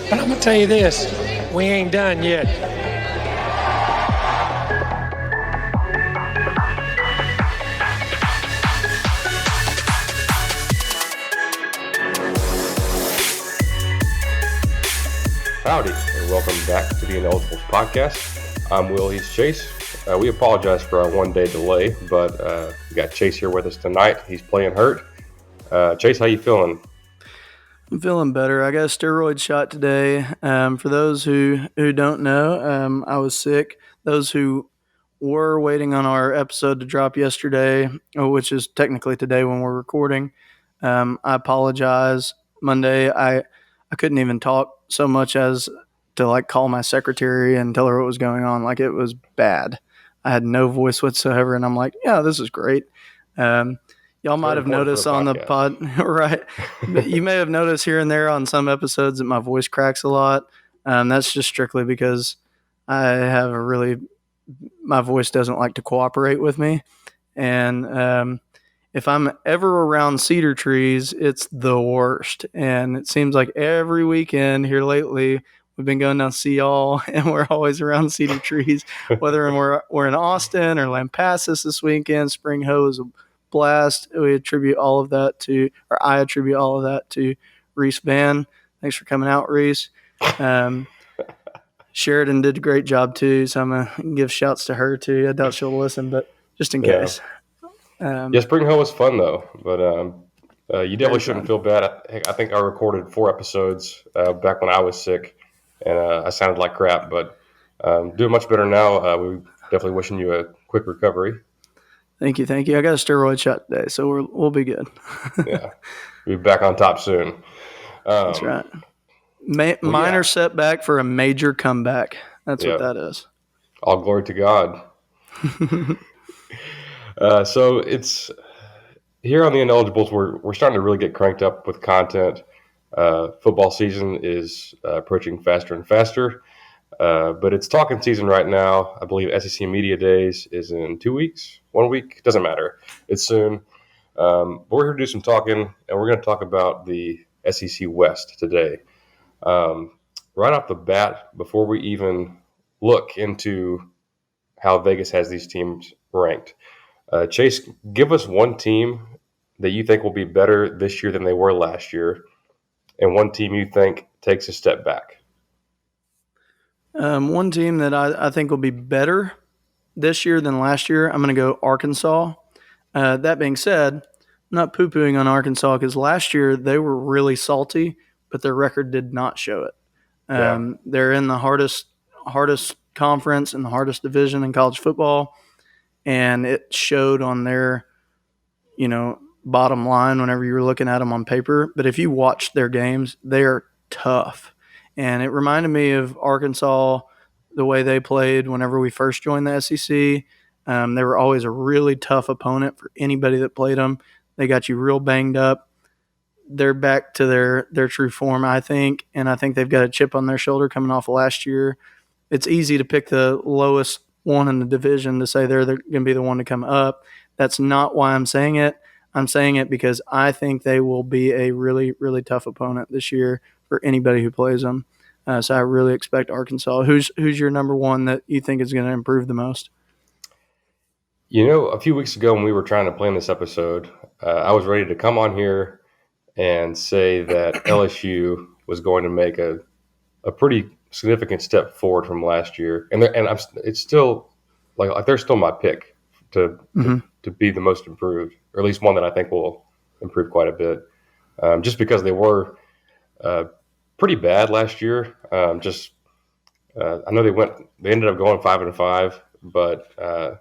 But I'm going to tell you this, we ain't done yet. Howdy, and welcome back to the Ineligibles podcast. I'm Will, he's Chase. We apologize for our one-day delay, but we got Chase here with us tonight. He's playing hurt. Chase, how you feeling? I'm feeling better. I got a steroid shot today. For those who don't know, I was sick. Those who were waiting on our episode to drop yesterday, which is technically today when we're recording, I apologize. Monday, I couldn't even talk so much as to call my secretary and tell her what was going on. Like, it was bad. I had no voice whatsoever, and I'm like, yeah, this is great. Y'all might have noticed on the pod, right? You may have noticed here and there on some episodes that my voice cracks a lot. That's just strictly because my voice doesn't like to cooperate with me. And if I'm ever around cedar trees, it's the worst. And it seems like every weekend here lately, we've been going down to see y'all, and we're always around cedar trees, whether we're in Austin or Lampasas this weekend. Spring Hoe is a blast. I attribute all of that to Reese Van. Thanks for coming out, Reese. Sheridan did a great job too, so I'm gonna give shouts to her too. I doubt she'll listen, but just in case. Spring Hoe was fun though, but you definitely shouldn't feel bad. I think I recorded 4 episodes back when I was sick, and I sounded like crap, but doing much better now. We're definitely wishing you a quick recovery. Thank you. I got a steroid shot today, so we'll be good. Yeah, we'll be back on top soon. That's right. Minor setback for a major comeback. That's what that is. All glory to God. So it's here on the Ineligibles. We're starting to really get cranked up with content. Football season is approaching faster and faster, but it's talking season right now. I believe SEC Media Days is in 2 weeks, 1 week, doesn't matter. It's soon. But we're here to do some talking, and we're going to talk about the SEC West today. Right off the bat, before we even look into how Vegas has these teams ranked, Chase, give us one team that you think will be better this year than they were last year, and one team you think takes a step back. One team that I think will be better this year than last year, I'm going to go Arkansas. That being said, I'm not poo-pooing on Arkansas because last year they were really salty, but their record did not show it. They're in the hardest conference and the hardest division in college football, and it showed on their, bottom line whenever you were looking at them on paper. But if you watch their games, they are tough. And it reminded me of Arkansas, the way they played whenever we first joined the SEC. They were always a really tough opponent for anybody that played them. They got you real banged up. They're back to their true form, I think, and I think they've got a chip on their shoulder coming off of last year. It's easy to pick the lowest one in the division to say they're going to be the one to come up. That's not why I'm saying it. I'm saying it because I think they will be a really, really tough opponent this year for anybody who plays them. So I really expect Arkansas. Who's your number one that you think is going to improve the most? A few weeks ago when we were trying to plan this episode, I was ready to come on here and say that LSU was going to make a pretty significant step forward from last year, it's still like they're still my pick to be the most improved, or at least one that I think will improve quite a bit, just because they were pretty bad last year. I know they ended up going 5-5, but a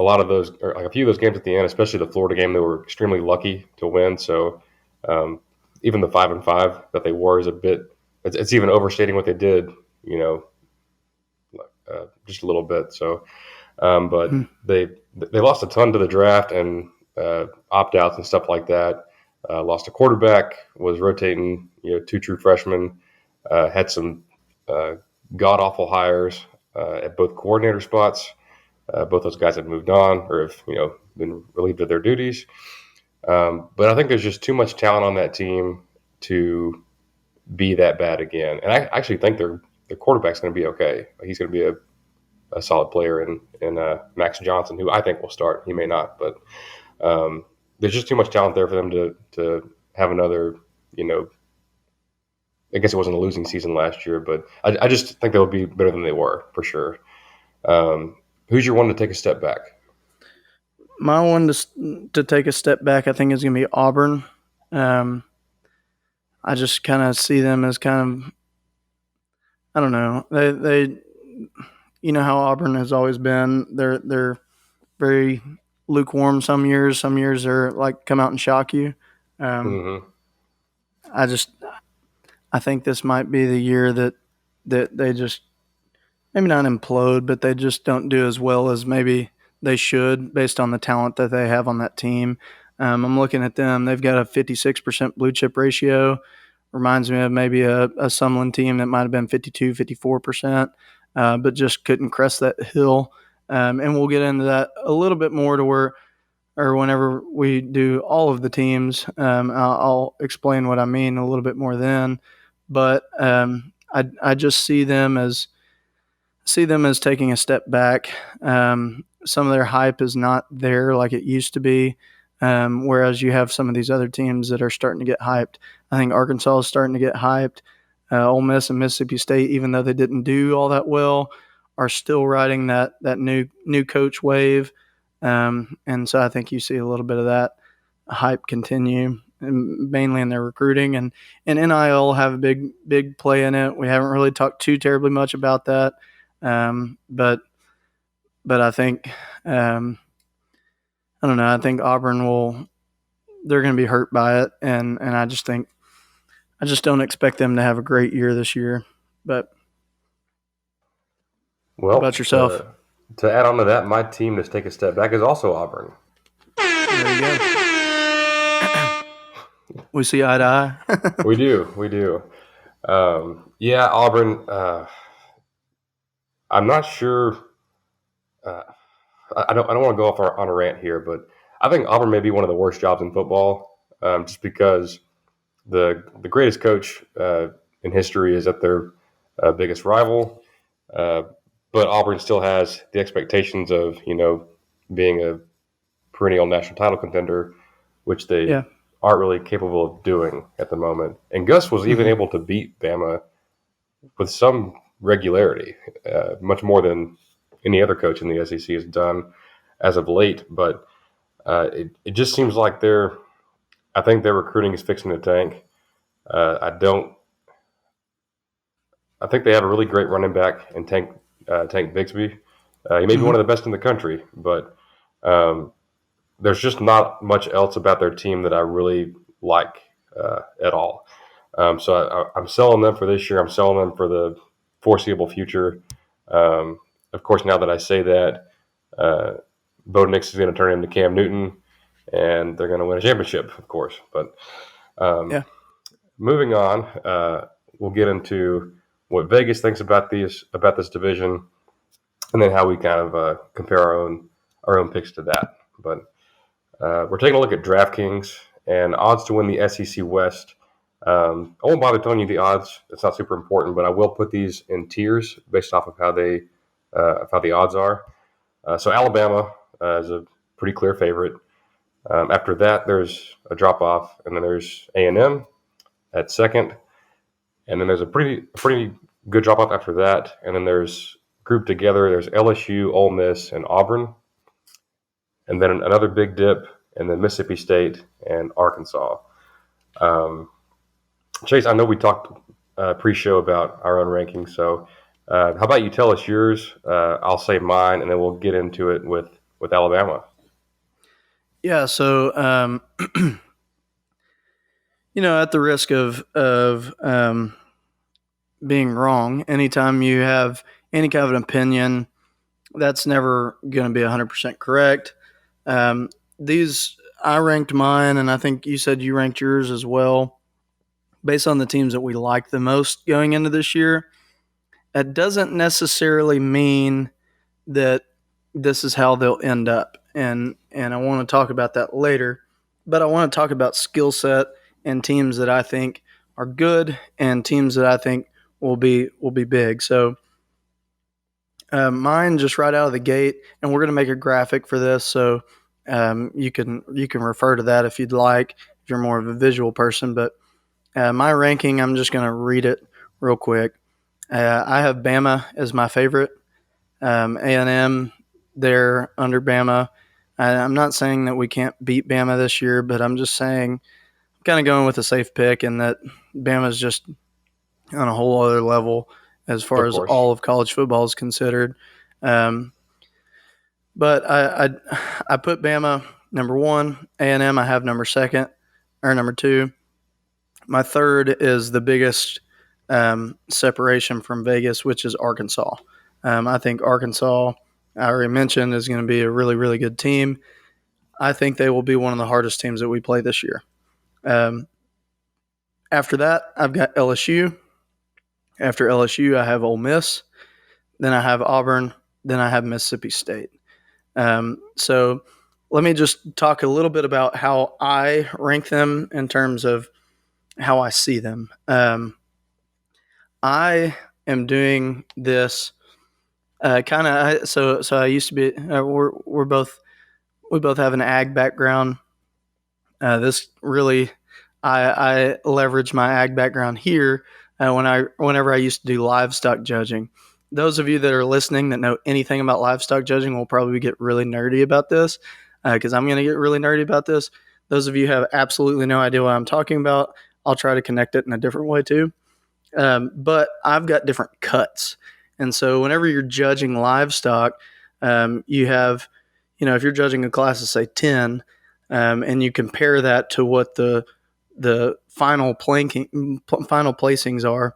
lot of those, or like a few of those games at the end, especially the Florida game, they were extremely lucky to win. So even the 5-5 that they were is a bit. It's even overstating what they did, just a little bit. So, but they lost a ton to the draft and opt-outs and stuff like that. Lost a quarterback, was rotating, 2 true freshmen, had some god-awful hires at both coordinator spots. Both those guys have moved on or have, been relieved of their duties. But I think there's just too much talent on that team to be that bad again. And I actually think their quarterback's going to be okay. He's going to be a solid player in Max Johnson, who I think will start. He may not, but there's just too much talent there for them to have another, I guess it wasn't a losing season last year, but I just think they'll be better than they were for sure. Who's your one to take a step back? My one to take a step back, I think, is going to be Auburn. I just kind of see them as kind of, I don't know, they you know how Auburn has always been. They're very lukewarm some years. Some years they're like come out and shock you. Mm-hmm. I think this might be the year that they just maybe not implode, but they just don't do as well as maybe they should based on the talent that they have on that team. I'm looking at them. They've got a 56% blue chip ratio. Reminds me of maybe a Sumlin team that might have been 52, 54%, but just couldn't crest that hill. And we'll get into that a little bit more to where, or whenever we do all of the teams, I'll explain what I mean a little bit more then. But I just see them as taking a step back. Some of their hype is not there like it used to be, whereas you have some of these other teams that are starting to get hyped. I think Arkansas is starting to get hyped. Ole Miss and Mississippi State, even though they didn't do all that well, are still riding that new coach wave. And so I think you see a little bit of that hype continue, mainly in their recruiting, and NIL have a big play in it. We haven't really talked too terribly much about that, but I think I don't know. I think Auburn they're going to be hurt by it, and I just don't expect them to have a great year this year. But Well, how about yourself? To add on to that, my team to take a step back is also Auburn. There you go. We see eye to eye. We do. Yeah, Auburn. I'm not sure. I don't want to go off on a rant here, but I think Auburn may be one of the worst jobs in football, just because the greatest coach in history is at their biggest rival, but Auburn still has the expectations of being a perennial national title contender, which they aren't really capable of doing at the moment. And Gus was even able to beat Bama with some regularity, much more than any other coach in the SEC has done as of late. But it just seems like I think their recruiting is fixing to tank. I think they have a really great running back in Tank Bigsby. He may be one of the best in the country, but there's just not much else about their team that I really like at all. So I'm selling them for this year. I'm selling them for the foreseeable future. Of course, now that I say that, Bo Nix is going to turn into Cam Newton, and they're going to win a championship, of course. But moving on, we'll get into what Vegas thinks about this division, and then how we kind of compare our own picks to that. But we're taking a look at DraftKings and odds to win the SEC West. I won't bother telling you the odds; it's not super important. But I will put these in tiers based off of how the odds are. So Alabama is a pretty clear favorite. After that, there's a drop off, and then there's A&M at second, and then there's a pretty good drop off after that, and then there's grouped together. There's LSU, Ole Miss, and Auburn, and then another big dip, and then Mississippi State and Arkansas. Chase, I know we talked pre-show about our own rankings, so how about you tell us yours? I'll say mine, and then we'll get into it with Alabama. Yeah, so at the risk of being wrong, anytime you have any kind of an opinion, that's never going to be 100% correct. I ranked mine, and I think you said you ranked yours as well, based on the teams that we like the most going into this year. That doesn't necessarily mean that this is how they'll end up. And I want to talk about that later. But I want to talk about skill set and teams that I think are good and teams that I think will be big. So mine just right out of the gate, and we're going to make a graphic for this, so you can refer to that if you'd like, if you're more of a visual person. But my ranking, I'm just going to read it real quick. I have Bama as my favorite. A&M, they're under Bama. I'm not saying that we can't beat Bama this year, but I'm just saying I'm kind of going with a safe pick, and that Bama's just on a whole other level as far Of as course. all of college football is considered. But I put Bama number one. A&M I have number second or number two. My third is the biggest separation from Vegas, which is Arkansas. I think Arkansas, I already mentioned, is going to be a really, really good team. I think they will be one of the hardest teams that we play this year. After that, I've got LSU. After LSU, I have Ole Miss. Then I have Auburn. Then I have Mississippi State. So let me just talk a little bit about how I rank them in terms of how I see them. I am doing this kind of. So I used to be. We both have an ag background. This really, I leverage my ag background here whenever I used to do livestock judging. Those of you that are listening that know anything about livestock judging will probably get really nerdy about this, because I'm going to get really nerdy about this. Those of you who have absolutely no idea what I'm talking about, I'll try to connect it in a different way too. But I've got different cuts. And so whenever you're judging livestock, you have, if you're judging a class of, say, 10, and you compare that to what the final placings are,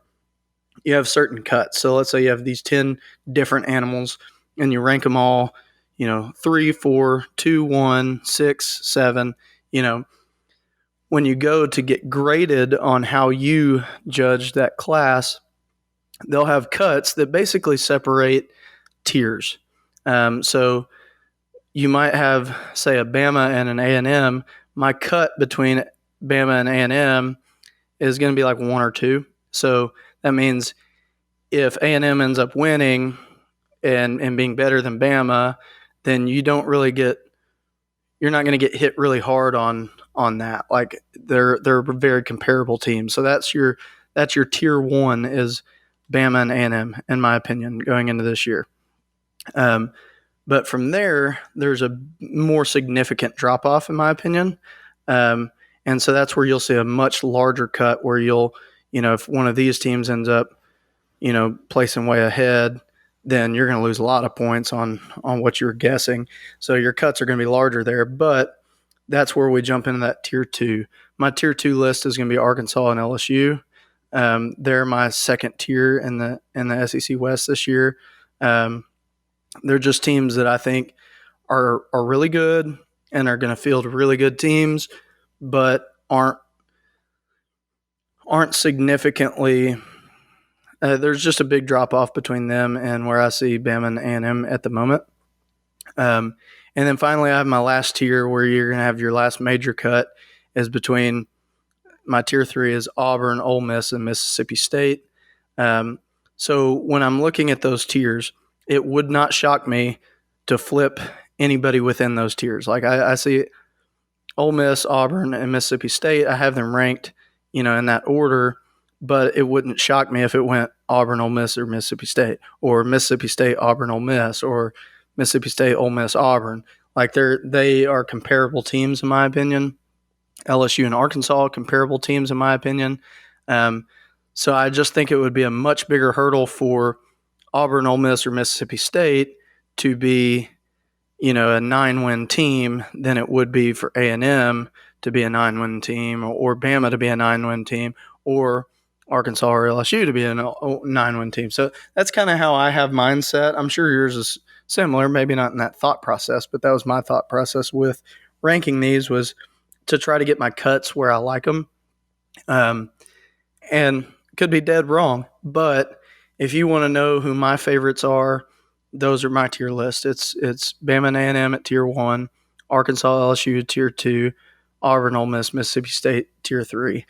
you have certain cuts. So let's say you have these 10 different animals and you rank them all, 3, 4, 2, 1, 6, 7, when you go to get graded on how you judge that class, they'll have cuts that basically separate tiers. So you might have, say, a Bama and an A&M. My cut between Bama and A&M is going to be like 1 or 2. So that means if A&M ends up winning and being better than Bama, then you're not going to get hit really hard on that. Like they're very comparable teams. So that's your tier 1 is Bama and A&M, in my opinion, going into this year. But from there's a more significant drop off, in my opinion. And so that's where you'll see a much larger cut where if one of these teams ends up, placing way ahead, then you're going to lose a lot of points on what you're guessing. So your cuts are going to be larger there. But that's where we jump into that tier 2. My tier 2 list is going to be Arkansas and LSU. They're my second tier in the SEC West this year. They're just teams that I think are really good and are going to field really good teams, but aren't significantly. There's just a big drop off between them and where I see Bama and A&M at the moment. And then finally, I have my last tier where you're going to have your last major cut is between my tier 3 is Auburn, Ole Miss, and Mississippi State. So when I'm looking at those tiers, it would not shock me to flip anybody within those tiers. Like I see Ole Miss, Auburn, and Mississippi State. I have them ranked, in that order, but it wouldn't shock me if it went Auburn, Ole Miss, or Mississippi State, or Mississippi State, Auburn, Ole Miss, or Mississippi State, Ole Miss, Auburn. Like they are comparable teams in my opinion. LSU and Arkansas, comparable teams in my opinion. So I just think it would be a much bigger hurdle for Auburn, Ole Miss, or Mississippi State to be, a 9-win team than it would be for A&M to be a 9-win team, or Bama to be a 9-win team, or Arkansas or LSU to be a 9-win team. So that's kind of how I have mine set. I'm sure yours is similar, maybe not in that thought process, but that was my thought process with ranking these, was to try to get my cuts where I like them. And could be dead wrong, but if you want to know who my favorites are, those are my tier list. It's Bama and A&M at tier 1, Arkansas, LSU tier 2, Auburn, Ole Miss, Mississippi State tier 3.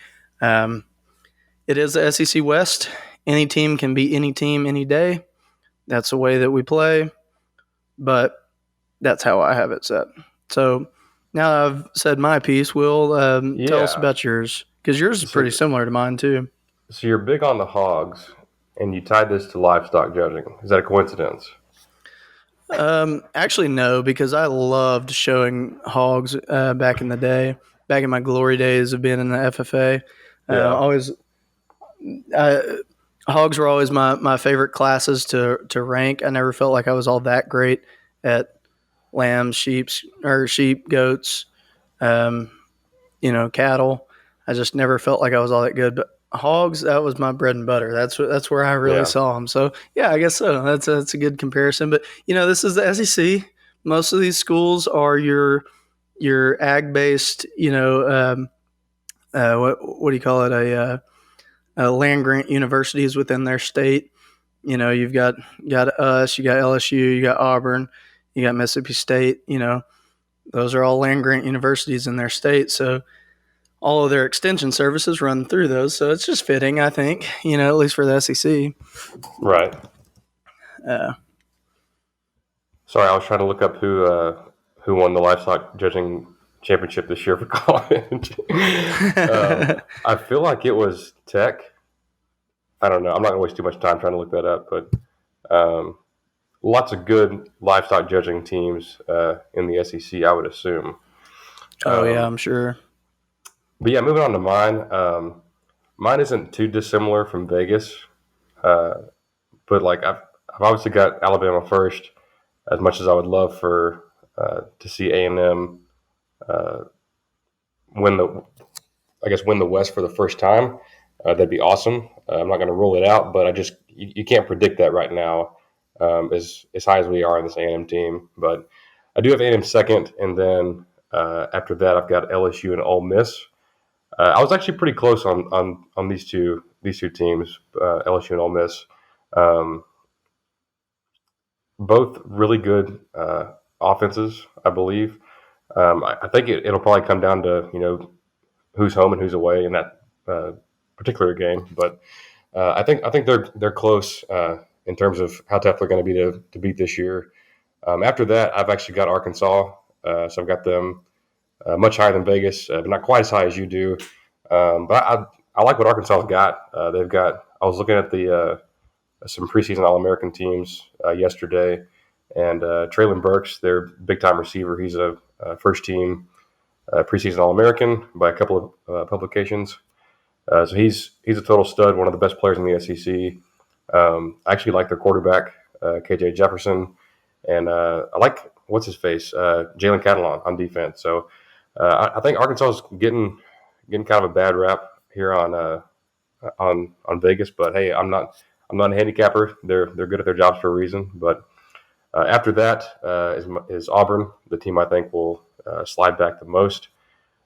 It is the SEC West. Any team can beat any team any day. That's the way that we play, but that's how I have it set. So now I've said my piece. Will tell us Yeah. about yours, because yours is pretty similar to mine too. So you're big on the hogs, and you tied this to livestock judging. Is that a coincidence? Actually, no, because I loved showing hogs back in the day, back in my glory days of being in the FFA. Yeah. Always, hogs were always my favorite classes to rank. I never felt like I was all that great at lambs, sheep, goats, um, cattle. I just never felt like I was all that good. But hogs, that was my bread and butter. That's where I really Yeah. saw them. So yeah, I guess so. That's a good comparison. But this is the SEC. Most of these schools are your ag based. What do you call it? A land grant universities within their state. You've got us, you got LSU, you got Auburn, you got Mississippi State. Those are all land grant universities in their state. So all of their extension services run through those. So it's just fitting, I think, at least for the SEC. Right. Sorry, I was trying to look up who won the livestock judging championship this year for college. I feel like it was Tech. I don't know. I'm not going to waste too much time trying to look that up, but lots of good livestock judging teams in the SEC, I would assume. Yeah, I'm sure. But yeah, moving on to mine. Mine isn't too dissimilar from Vegas, but like I've obviously got Alabama first. As much as I would love for to see A&M win the West for the first time, that'd be awesome. I'm not going to rule it out, but you can't predict that right now as high as we are in this A&M team. But I do have A&M second, and then after that I've got LSU and Ole Miss. I was actually pretty close on these two teams, LSU and Ole Miss. Both really good offenses, I believe. I think it'll probably come down to who's home and who's away in that particular game. But I think they're close in terms of how tough they're going to be to beat this year. After that, I've actually got Arkansas, so I've got them much higher than Vegas, but not quite as high as you do. But I like what Arkansas's got. They've got. I was looking at the some preseason All-American teams yesterday, and Traylon Burks, their big-time receiver, he's a first-team preseason All-American by a couple of publications. So he's a total stud, one of the best players in the SEC. I actually like their quarterback, KJ Jefferson, and I like what's his face, Jalen Catalon on defense. So I think Arkansas is getting kind of a bad rap here on Vegas, but hey, I'm not a handicapper. They're good at their jobs for a reason. But after that is Auburn, the team I think will slide back the most,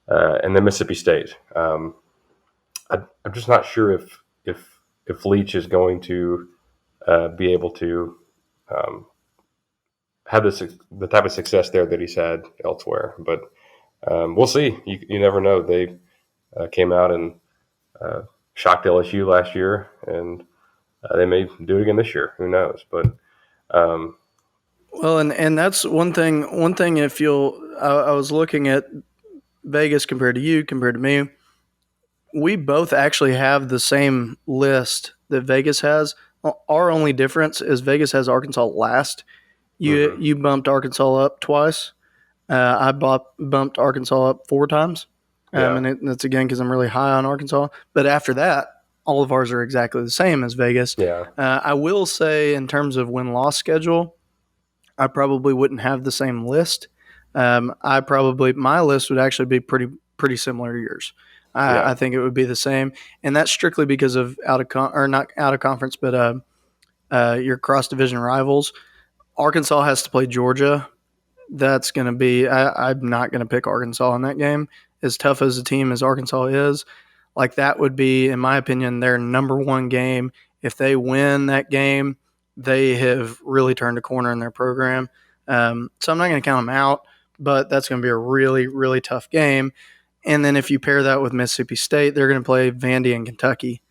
and then Mississippi State. I'm just not sure if Leach is going to be able to have the type of success there that he's had elsewhere. But we'll see. You never know. They came out and shocked LSU last year, and they may do it again this year. Who knows? But well, and that's one thing. One thing, if I was looking at Vegas compared to me. We both actually have the same list that Vegas has. Our only difference is Vegas has Arkansas last. You bumped Arkansas up twice. I bumped Arkansas up 4 times. And that's again because I'm really high on Arkansas. But after that, all of ours are exactly the same as Vegas. Yeah. I will say in terms of win-loss schedule, I probably wouldn't have the same list. My list would actually be pretty similar to yours. I think it would be the same, and that's strictly because of not out of conference, but your cross division rivals. Arkansas has to play Georgia. That's going to be. I'm not going to pick Arkansas in that game. As tough as a team as Arkansas is, like that would be, in my opinion, their number one game. If they win that game, they have really turned a corner in their program. So I'm not going to count them out, but that's going to be a really, really tough game. And then if you pair that with Mississippi State, they're going to play Vandy and Kentucky.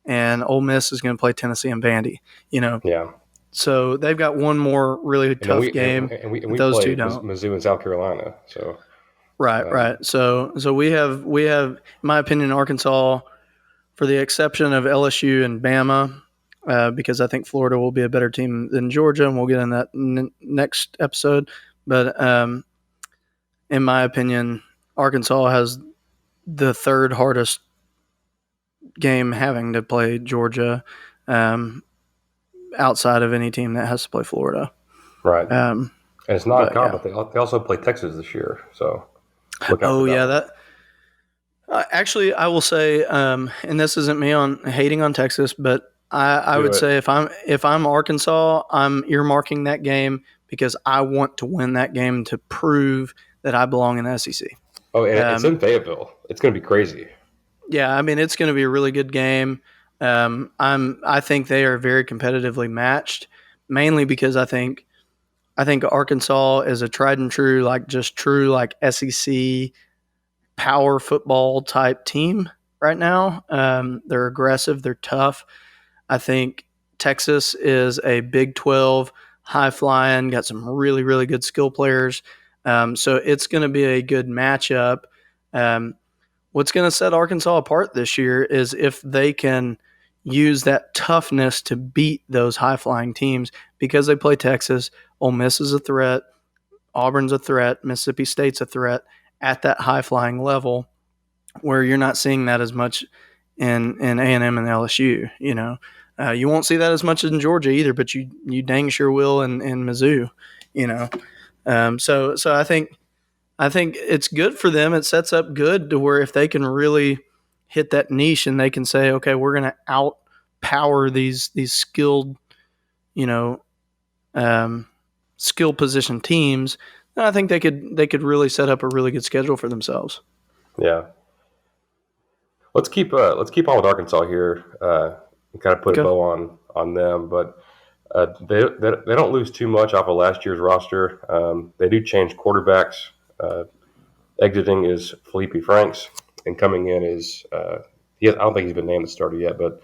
and Ole Miss is going to play Tennessee and Vandy. Yeah. So they've got one more really And then tough game. and we Those two play don't. Mizzou in South Carolina. So Right. So we have, in my opinion, Arkansas, for the exception of LSU and Bama, because I think Florida will be a better team than Georgia, and we'll get in that next episode. But in my opinion, Arkansas has the third hardest game having to play Georgia, outside of any team that has to play Florida. right. Um, And it's non-con, but they also play Texas this year. So look out for that. that. Actually, I will say, and this isn't me on hating on Texas, but I would say if I'm Arkansas, I'm earmarking that game because I want to win that game to prove that I belong in the SEC. Oh, and it's in Fayetteville. It's going to be crazy. Yeah, I mean it's going to be a really good game. I think they are very competitively matched, mainly because I think Arkansas is a tried and true like SEC power football type team right now. They're aggressive, they're tough. I think Texas is a Big 12 high flying, got some really, really good skill players. So it's going to be a good matchup. What's going to set Arkansas apart this year is if they can use that toughness to beat those high flying teams because they play Texas. Ole Miss is a threat. Auburn's a threat. Mississippi State's a threat at that high flying level where you're not seeing that as much in A&M and LSU. You won't see that as much in Georgia either, but you dang sure will in Mizzou. So I think it's good for them. It sets up good to where if they can really hit that niche and they can say, okay, we're going to outpower these skilled, skill position teams, then I think they could really set up a really good schedule for themselves. Yeah. Let's keep on with Arkansas here. And kind of put a bow on them, but they don't lose too much off of last year's roster. They do change quarterbacks. Exiting is Felipe Franks, and coming in is I don't think he's been named the starter yet, but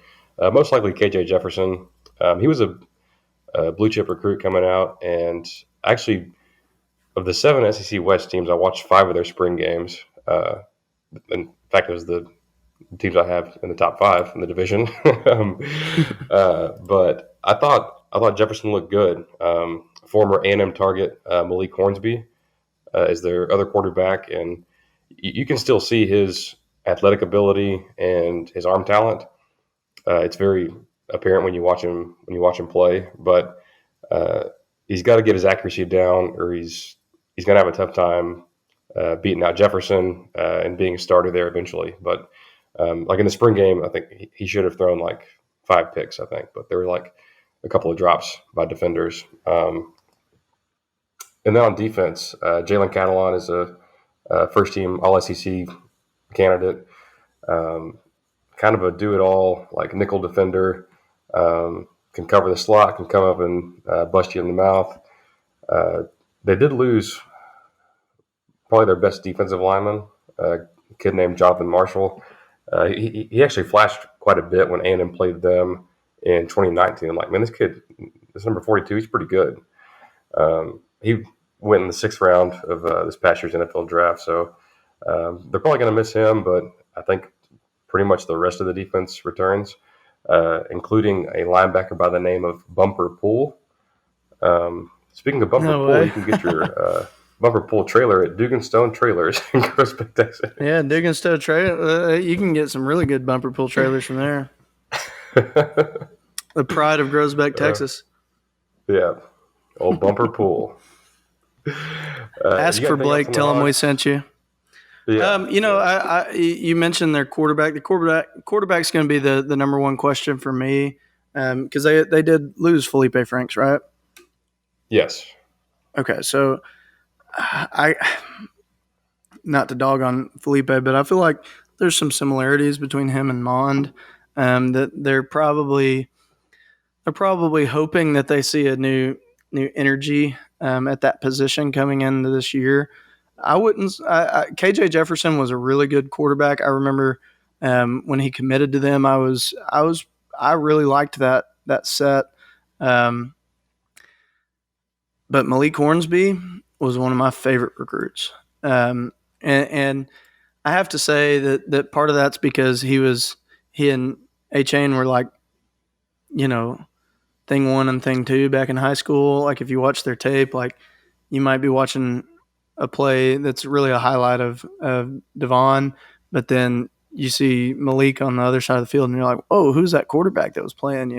most likely KJ Jefferson. He was a blue chip recruit coming out, and actually, of the 7 SEC West teams, I watched 5 of their spring games. In fact, it was the teams I have in the top 5 in the division. But I thought Jefferson looked good. Former A&M target Malik Hornsby is their other quarterback, and you can still see his athletic ability and his arm talent. It's very apparent when you watch him play, but he's got to get his accuracy down, or he's going to have a tough time beating out Jefferson and being a starter there eventually. But like in the spring game, I think he should have thrown like 5 picks, I think, but there were like a couple of drops by defenders. And then on defense, Jalen Catalon is a first-team All-SEC candidate, kind of a do-it-all, like nickel defender, can cover the slot, can come up and bust you in the mouth. They did lose probably their best defensive lineman, a kid named Jonathan Marshall. He actually flashed quite a bit when A&M played them in 2019. I'm like, man, this number 42, he's pretty good. He went in the 6th round of this past year's NFL draft, so they're probably going to miss him, but I think pretty much the rest of the defense returns, including a linebacker by the name of Bumper Pool. Speaking of Bumper Pool, you can get your Bumper Pool trailer at Duganstone Trailers in Groesbeck, Texas. Yeah, Duganstone Trailer. You can get some really good Bumper Pool trailers from there. The pride of Groesbeck, Texas. Yeah, old Bumper Pool. Ask for Blake. Tell him we sent you. Yeah, you mentioned their quarterback. The quarterback's going to be the number one question for me because they did lose Felipe Franks, right? Yes. Okay, so I not to dog on Felipe, but I feel like there's some similarities between him and Mond. That they're probably hoping that they see a new energy at that position coming into this year. KJ Jefferson was a really good quarterback. I remember when he committed to them, I was I really liked that set. Um, but Malik Hornsby was one of my favorite recruits. And I have to say that part of that's because he and A-Chain were like, you know, thing one and thing two back in high school. Like if you watch their tape, like you might be watching a play that's really a highlight of Devon, but then you see Malik on the other side of the field and you're like, oh, who's that quarterback that was playing,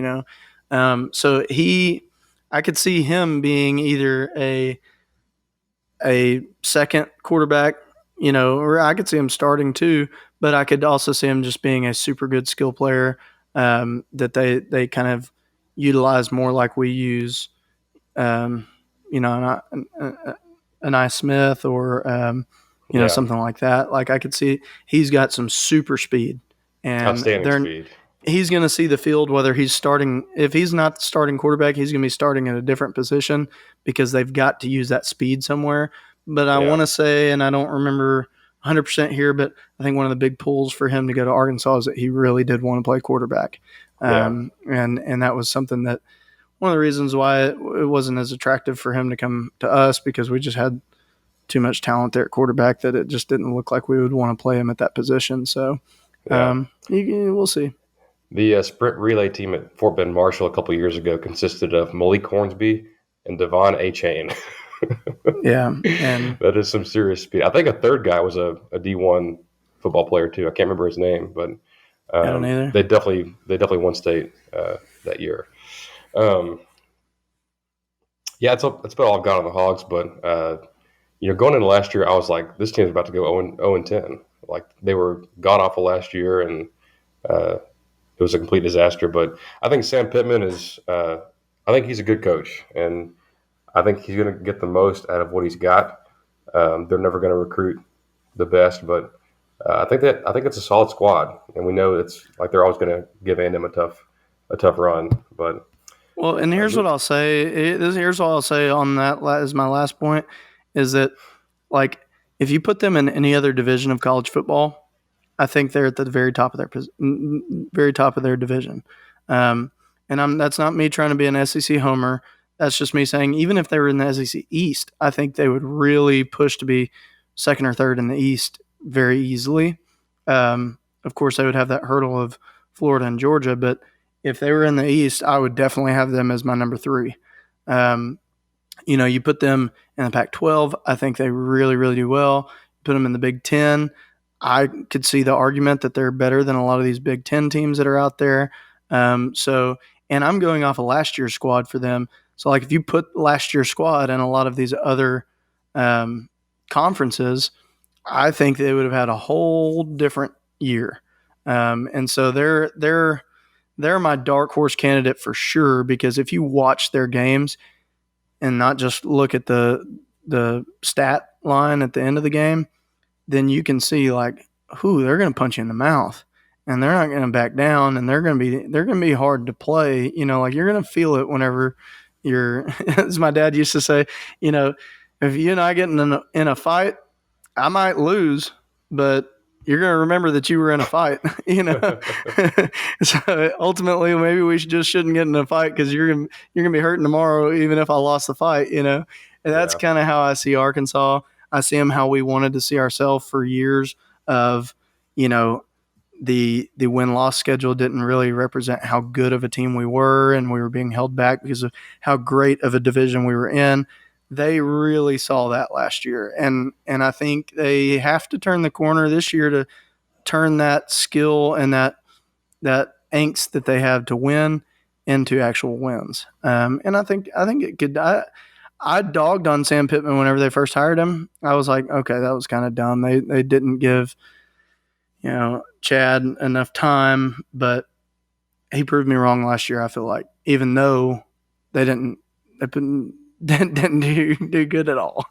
So I could see him being either a second quarterback, or I could see him starting too, but I could also see him just being a super good skill player that they kind of utilize more like we use, um, an I Smith or Yeah. something like that. Like I could see he's got some super speed, and Outstanding speed. he's going to see the field whether he's starting. If he's not starting quarterback, he's going to be starting at a different position because they've got to use that speed somewhere. But I want to say, and I don't remember 100% here, but I think one of the big pulls for him to go to Arkansas is that he really did want to play quarterback. And that was something that one of the reasons why it wasn't as attractive for him to come to us, because we just had too much talent there at quarterback that it just didn't look like we would want to play him at that position. So we'll see. The sprint relay team at Fort Bend Marshall a couple years ago consisted of Malik Hornsby and Devon A-Chain. Yeah, and that is some serious speed. I think a third guy was a D1 football player too. I can't remember his name, but I don't either. they definitely won state that year. That's about all I've got on the Hogs. But going into last year, I was like, this team's about to go 0-10. Like they were god awful last year, and it was a complete disaster. But I think Sam Pittman is. I think he's a good coach, and I think he's going to get the most out of what he's got. They're never going to recruit the best, but I think it's a solid squad, and we know it's like they're always going to give A&M a tough run. But well, and here's what I'll say. Here's what I'll say on that is my last point is that like if you put them in any other division of college football, I think they're at the very top of their division. And that's not me trying to be an SEC homer. That's just me saying even if they were in the SEC East, I think they would really push to be second or third in the East very easily. Of course, they would have that hurdle of Florida and Georgia, but if they were in the East, I would definitely have them as my number 3. You put them in the Pac-12, I think they really, really do well. Put them in the Big Ten, I could see the argument that they're better than a lot of these Big Ten teams that are out there. And I'm going off of last year's squad for them. So, like, if you put last year's squad in a lot of these other conferences, I think they would have had a whole different year. And so they're my dark horse candidate for sure, because if you watch their games and not just look at the stat line at the end of the game, then you can see like, they're going to punch you in the mouth, and they're not going to back down, and they're going to be hard to play. Like you're going to feel it whenever you're, as my dad used to say, if you and I get in a fight, I might lose, but you're going to remember that you were in a fight, So ultimately, maybe we shouldn't get in a fight, because you're going to be hurting tomorrow, even if I lost the fight, And that's kind of how I see Arkansas. I see them how we wanted to see ourselves for years of, the win-loss schedule didn't really represent how good of a team we were, and we were being held back because of how great of a division we were in. They really saw that last year, and I think they have to turn the corner this year to turn that skill and that angst that they have to win into actual wins. And I think it could. I dogged on Sam Pittman whenever they first hired him. I was like, okay, that was kind of dumb. They didn't give Chad enough time, but he proved me wrong last year. I feel like, even though they didn't do good at all.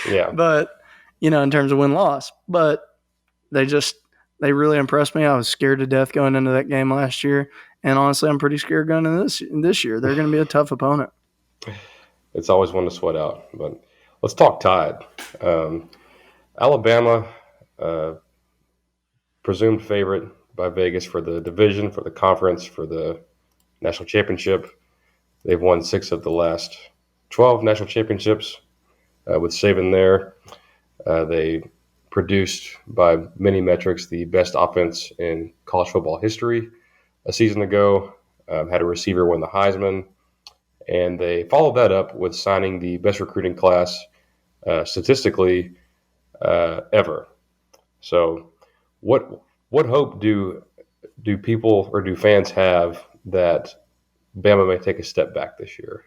Yeah. But in terms of win-loss, but they really impressed me. I was scared to death going into that game last year, and honestly, I'm pretty scared going into this year. They're going to be a tough opponent. It's always one to sweat out. But let's talk Tide. Alabama, presumed favorite by Vegas for the division, for the conference, for the national championship. They've won 6 of the last 12 national championships with Saban there. They produced, by many metrics, the best offense in college football history a season ago. Had a receiver win the Heisman. And they followed that up with signing the best recruiting class statistically ever. So, what hope do people or do fans have that Bama may take a step back this year?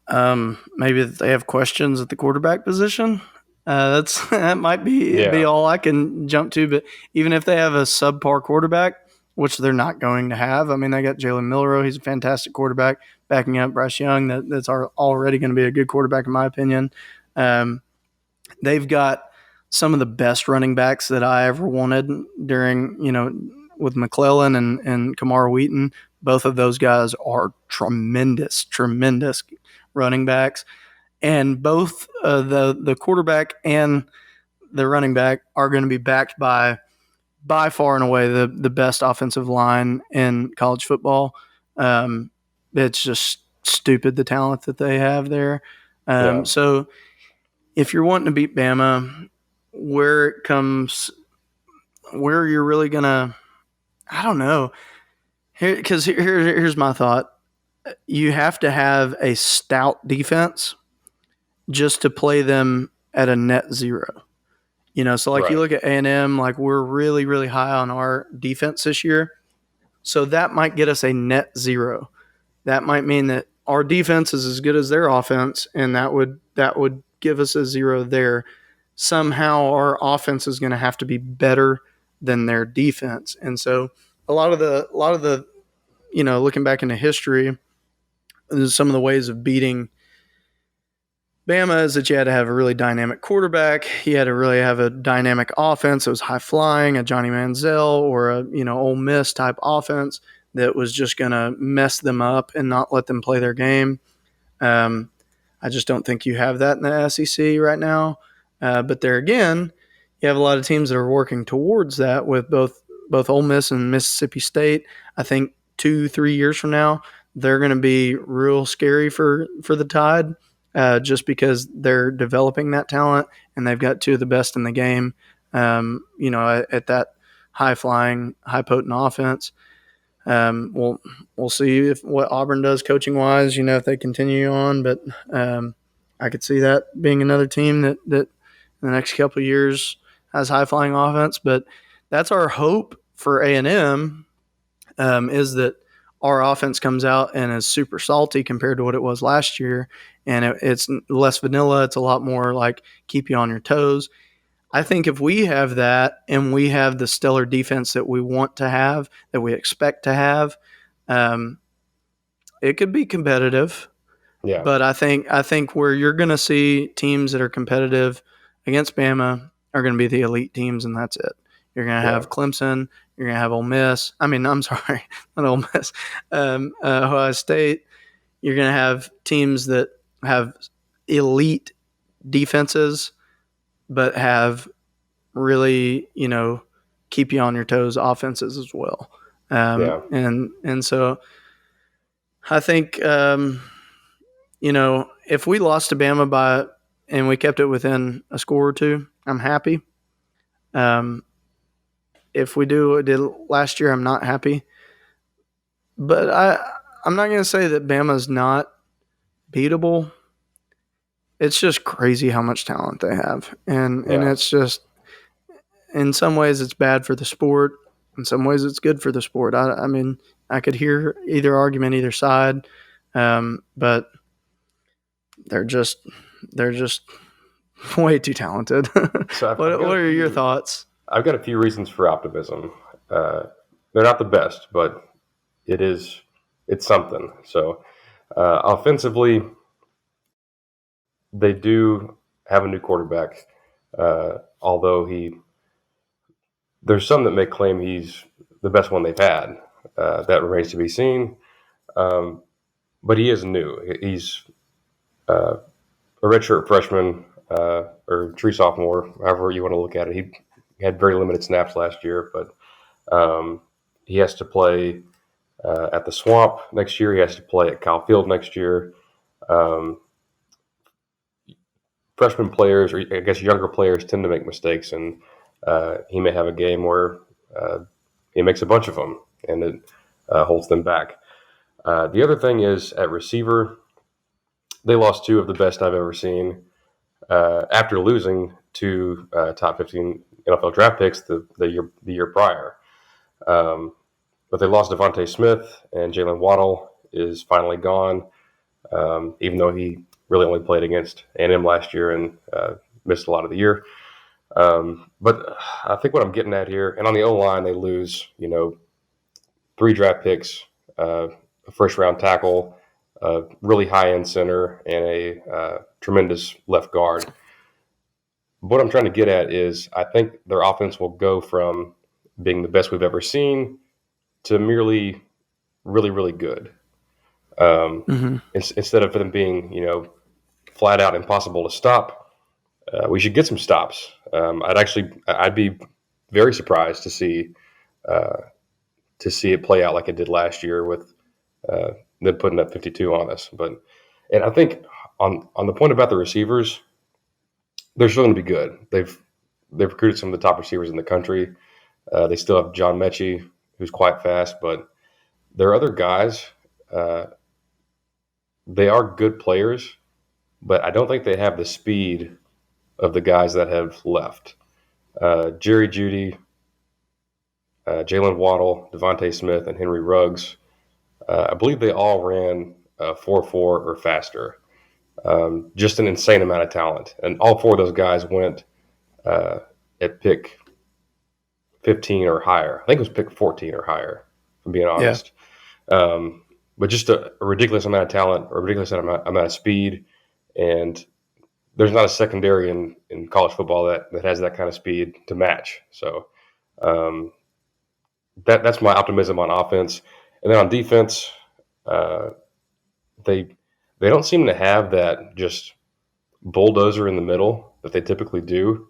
Maybe that they have questions at the quarterback position. That might be Yeah. all I can jump to. But even if they have a subpar quarterback, which they're not going to have, I mean, they got Jalen Milroe. He's a fantastic quarterback, backing up Bryce Young. That's already going to be a good quarterback, in my opinion. They've got some of the best running backs that I ever wanted during, with McClellan and Kamar Wheaton. Both of those guys are tremendous running backs. And both the quarterback and the running back are going to be backed by far and away the best offensive line in college football. It's just stupid the talent that they have there. Yeah. So if you're wanting to beat Bama, where you're really gonna, I don't know. Here's my thought. You have to have a stout defense just to play them at a net zero. So like Right. you look at A&M, like we're really, really high on our defense this year. So that might get us a net zero. That might mean that our defense is as good as their offense, and that would give us a zero there. Somehow our offense is going to have to be better than their defense. And so a lot of the looking back into history, some of the ways of beating Bama is that you had to have a really dynamic quarterback. You had to really have a dynamic offense that was high flying, a Johnny Manziel or a Ole Miss type offense that was just going to mess them up and not let them play their game. I just don't think you have that in the SEC right now. But there again, you have a lot of teams that are working towards that with both Ole Miss and Mississippi State. I think 2-3 years from now, they're going to be real scary for the Tide. Just because they're developing that talent and they've got 2 of the best in the game, at that high-flying, high-potent offense. We'll see what Auburn does coaching-wise, if they continue on. But I could see that being another team that in the next couple of years has high-flying offense. But that's our hope for A&M, is that our offense comes out and is super salty compared to what it was last year. And it's less vanilla. It's a lot more like keep you on your toes. I think if we have that and we have the stellar defense that we want to have, that we expect to have, it could be competitive. Yeah. But I think where you're going to see teams that are competitive against Bama are going to be the elite teams, and that's it. You're going to have Clemson. You're going to have Ole Miss. I mean, I'm sorry, not Ole Miss. Ohio State. You're going to have teams that have elite defenses, but have really, keep you on your toes offenses as well. And so I think, if we lost to Bama and we kept it within a score or two, I'm happy. If we do what we did last year, I'm not happy. But I'm not going to say that Bama's not beatable. It's just crazy how much talent they have. And it's just, in some ways it's bad for the sport. In some ways it's good for the sport. I mean, I could hear either argument, either side. But they're just way too talented. So what are your thoughts? I've got a few reasons for optimism. They're not the best, but it's something. So offensively, they do have a new quarterback, although there's some that may claim he's the best one they've had. That remains to be seen. But he is new. He's a redshirt freshman or true sophomore, however you want to look at it. He had very limited snaps last year, but He has to play at the Swamp next year. He has to play at Kyle Field next year. Um, Freshman players, or I guess younger players, tend to make mistakes, and he may have a game where he makes a bunch of them, and it holds them back. The other thing is at receiver, they lost two of the best I've ever seen after losing two top 15 NFL draft picks the year prior. But they lost Devontae Smith, and Jalen Waddle is finally gone, even though he really only played against A&M last year and missed a lot of the year. But I think what I'm getting at here, and on the O-line, they lose, 3 draft picks, a first-round tackle, a really high-end center, and a tremendous left guard. What I'm trying to get at is I think their offense will go from being the best we've ever seen to merely really, really good. Instead of them being, flat out impossible to stop, we should get some stops. I'd be very surprised to see it play out like it did last year with them putting up 52 on us. And I think on the point about the receivers, they're still going to be good. They've recruited some of the top receivers in the country. They still have John Mechie, who's quite fast, but there are other guys. They are good players, but I don't think they have the speed of the guys that have left. Jerry Jeudy, Jalen Waddle, Devontae Smith, and Henry Ruggs. I believe they all ran 4.4 or faster. Just an insane amount of talent. And all 4 of those guys went at pick 15 or higher. I think it was pick 14 or higher, if I'm being honest. Yeah. But just a ridiculous amount of talent, a ridiculous amount of speed. And there's not a secondary in college football that has that kind of speed to match. So that's my optimism on offense. And then on defense, they don't seem to have that just bulldozer in the middle that they typically do.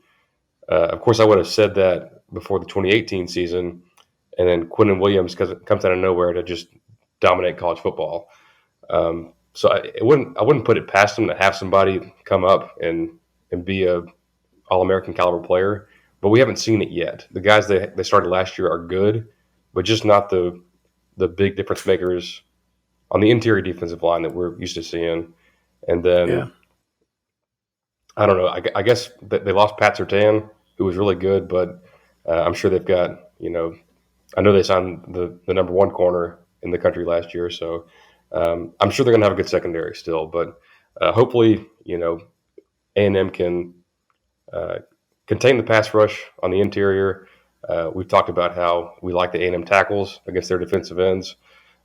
Of course, I would have said that before the 2018 season, and then Quinnen Williams comes out of nowhere to just dominate college football. So I wouldn't put it past them to have somebody come up and be a All-American caliber player, but we haven't seen it yet. The guys they started last year are good, but just not the big difference makers on the interior defensive line that we're used to seeing. And then I don't know. I guess they lost Pat Surtain, who was really good, but I'm sure they've got, I know they signed the number 1 corner in the country last year, so I'm sure they're going to have a good secondary still. But hopefully, A&M can contain the pass rush on the interior. We've talked about how we like the A&M tackles against their defensive ends,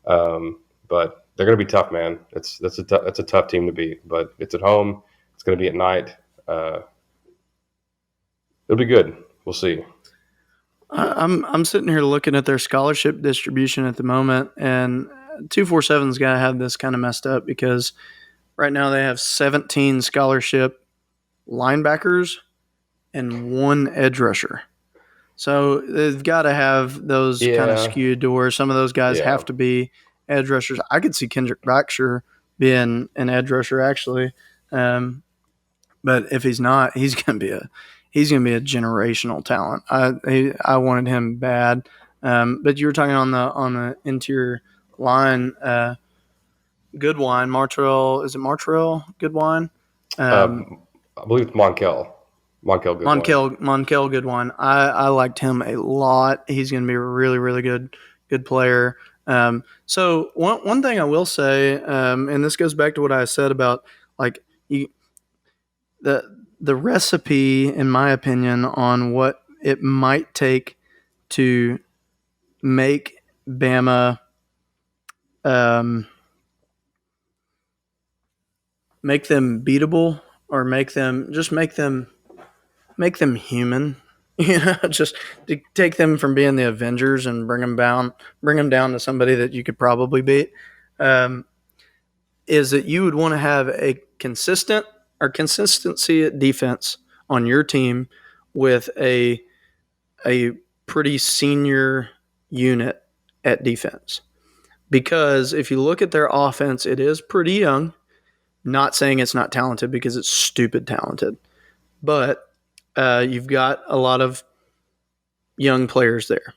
but they're going to be tough, man. That's a tough team to beat, but it's at home. It's going to be at night. It'll be good. We'll see. I'm sitting here looking at their scholarship distribution at the moment, and 247's got to have this kind of messed up because right now they have 17 scholarship linebackers and 1 edge rusher. So they've got to have those kind of skewed to where some of those guys have to be edge rushers. I could see Kendrick Baxter being an edge rusher actually, but if he's not, he's going to be a generational talent. I wanted him bad, but you were talking on the interior line. Goodwine, Martrell, is it Martrell Goodwine? I believe it's Monkel Goodwine. Monkel Goodwine. I liked him a lot. He's going to be a really, really good player. So one thing I will say, and this goes back to what I said about the recipe, in my opinion, on what it might take to make Bama make them beatable or make them human, just to take them from being the Avengers and bring them down to somebody that you could probably beat, is that you would want to have a consistency at defense on your team with a pretty senior unit at defense. Because if you look at their offense, it is pretty young. Not saying it's not talented because it's stupid talented. But you've got a lot of young players there.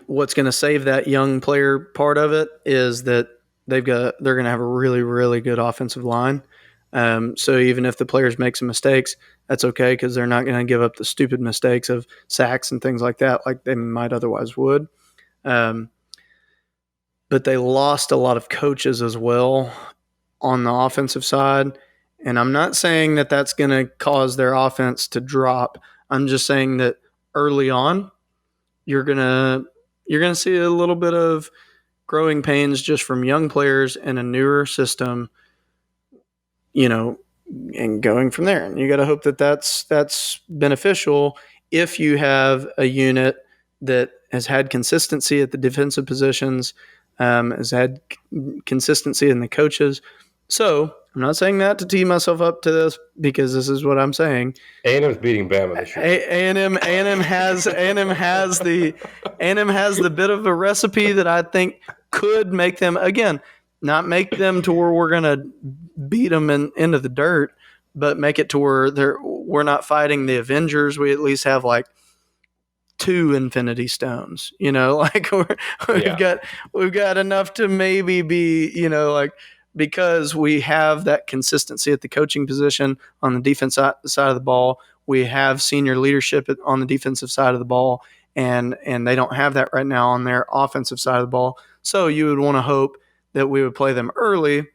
What's going to save that young player part of it is that they're going to have a really, really good offensive line. So even if the players make some mistakes, that's okay because they're not going to give up the stupid mistakes of sacks and things like that like they might otherwise would. But they lost a lot of coaches as well on the offensive side. And I'm not saying that that's going to cause their offense to drop. I'm just saying that early on, you're going to see a little bit of growing pains just from young players in a newer system, and going from there. And you got to hope that that's beneficial if you have a unit that has had consistency at the defensive positions, has had consistency in the coaches. So I'm not saying that to tee myself up to this because this is what I'm saying. A&M's beating Bama this year. A&M has the bit of a recipe that I think could make them, again, not make them to where we're going to beat them into the dirt, but make it to where we're not fighting the Avengers. We at least have like 2 Infinity Stones, like we've got enough to maybe be, because we have that consistency at the coaching position on the defense side of the ball. We have senior leadership on the defensive side of the ball, and they don't have that right now on their offensive side of the ball. So you would want to hope that we would play them early,